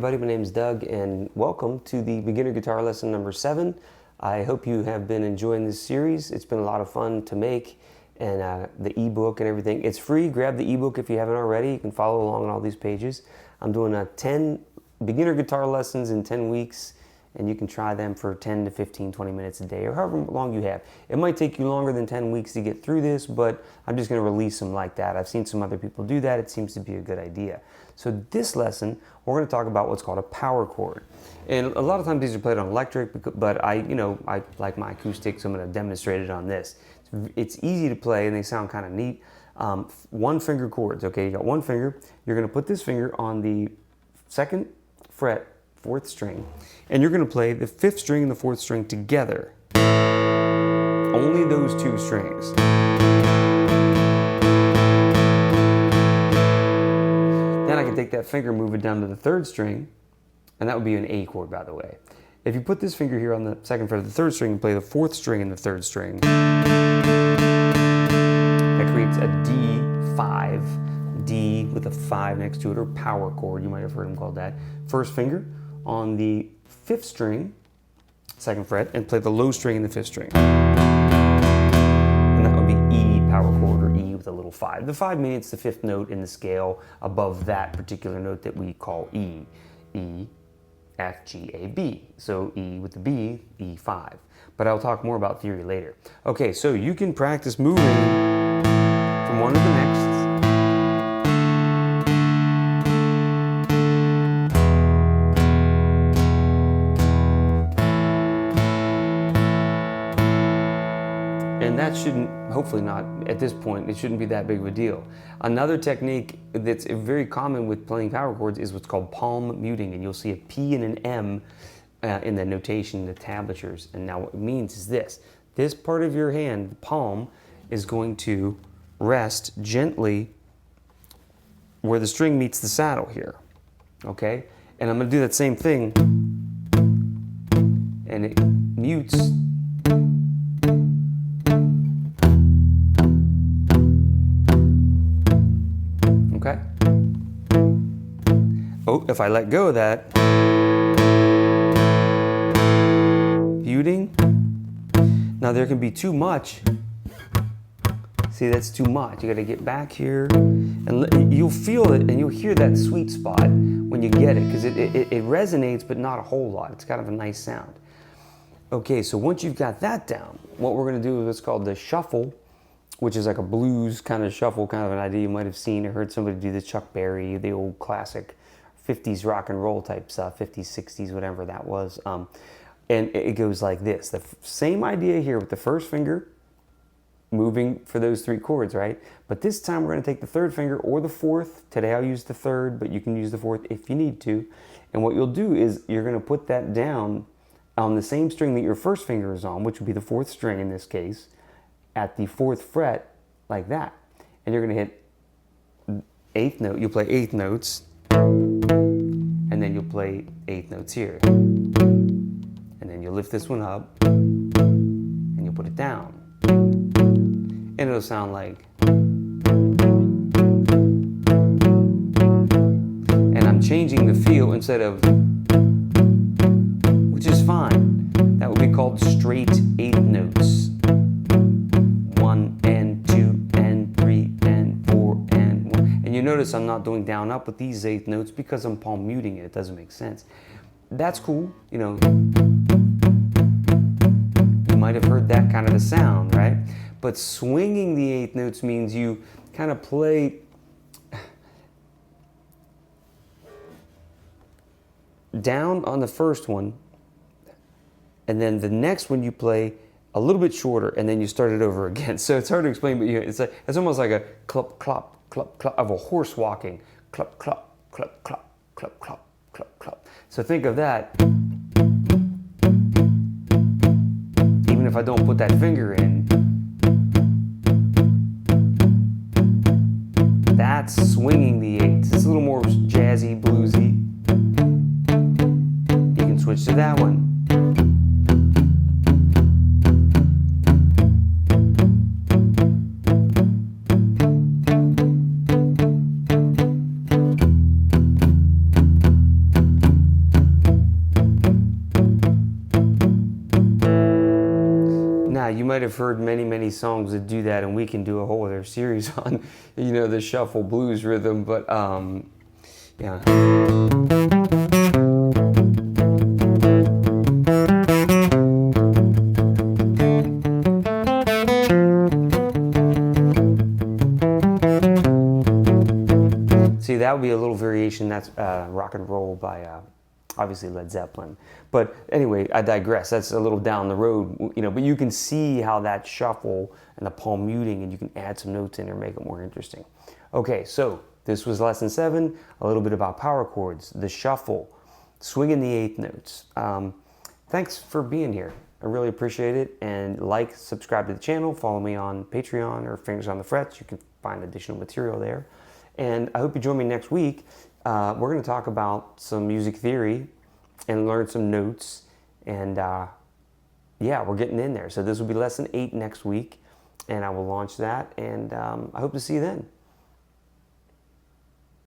everybody, my name is Doug and welcome to the beginner guitar lesson number 7. I hope you have been enjoying this series. It's been a lot of fun to make, and the ebook and everything. It's free. Grab the ebook if you haven't already. You can follow along on all these pages. I'm doing 10 beginner guitar lessons in 10 weeks, and you can try them for 10 to 15, 20 minutes a day, or however long you have. It might take you longer than 10 weeks to get through this, but I'm just going to release them like that. I've seen some other people do that. It seems to be a good idea. So this lesson, we're going to talk about what's called a power chord. And a lot of times these are played on electric, but I like my acoustic, so I'm going to demonstrate it on this. It's easy to play, and they sound kind of neat. One finger chords, okay? You got one finger. You're going to put this finger on the 2nd fret, 4th string, and you're going to play the 5th string and the 4th string together. Only those two strings. Then I can take that finger, move it down to the 3rd string, and that would be an A chord, by the way. If you put this finger here on the 2nd fret of the 3rd string and play the 4th string and the 3rd string, that creates a D5, D with a 5 next to it, or power chord, you might have heard them called that. First finger on the 5th string, 2nd fret, and play the low string in the 5th string. And that would be E power chord, or E with a little 5. The 5 means it's the 5th note in the scale above that particular note that we call E. E, F, G, A, B. So E with the B, E5. But I'll talk more about theory later. Okay, so you can practice moving from one to the next. And that shouldn't, hopefully not, at this point, it shouldn't be that big of a deal. Another technique that's very common with playing power chords is what's called palm muting, and you'll see a P and an M in the notation, the tablatures. And now what it means is this. This part of your hand, the palm, is going to rest gently where the string meets the saddle here, okay? And I'm gonna do that same thing, and it mutes. Okay. Oh, if I let go of that, muting. Now there can be too much. See, that's too much. You got to get back here, and you'll feel it, and you'll hear that sweet spot when you get it, because it resonates, but not a whole lot. It's kind of a nice sound. Okay, so once you've got that down, what we're going to do is what's called the shuffle, which is like a blues kind of shuffle, kind of an idea you might have seen or heard somebody do, the Chuck Berry, the old classic 50s rock and roll type stuff, 50s, 60s, whatever that was. And it goes like this. The same idea here with the first finger moving for those 3 chords, right? But this time we're going to take the 3rd finger or the 4th. Today I'll use the 3rd, but you can use the 4th if you need to. And what you'll do is you're going to put that down on the same string that your first finger is on, which would be the 4th string in this case, at the 4th fret, like that. And you're going to hit 8th note. You'll play 8th notes, and then you'll play 8th notes here. And then you'll lift this one up, and you'll put it down. And it'll sound like. And I'm changing the feel instead of, which is fine. That would be called straight 8th notes. 1 and 2 and 3 and 4 and 1. And you notice I'm not doing down up with these 8th notes because I'm palm muting it. It doesn't make sense. That's cool, you know. You might have heard that kind of a sound, right? But swinging the 8th notes means you kind of play down on the first one, and then the next one you play a little bit shorter, and then you start it over again. So it's hard to explain, but it's almost like a clop, clop, clop, clop of a horse walking. Clop, clop, clop, clop, clop, clop, clop, clop. So think of that. Even if I don't put that finger in, that's swinging the 8ths. It's a little more jazzy, bluesy. You can switch to that one. might have heard many songs that do that, and we can do a whole other series on, you know, the shuffle blues rhythm. But yeah. See, that would be a little variation. That's rock and roll by obviously Led Zeppelin. But anyway, I digress. That's a little down the road, you know, but you can see how that shuffle and the palm muting, and you can add some notes in there, make it more interesting. Okay, so this was lesson 7, a little bit about power chords, the shuffle, swinging the 8th notes. Thanks for being here. I really appreciate it. And like, subscribe to the channel, follow me on Patreon or Fingers on the Frets. You can find additional material there. And I hope you join me next week. We're going to talk about some music theory and learn some notes. And yeah, we're getting in there. So this will be lesson 8 next week, and I will launch that. And I hope to see you then.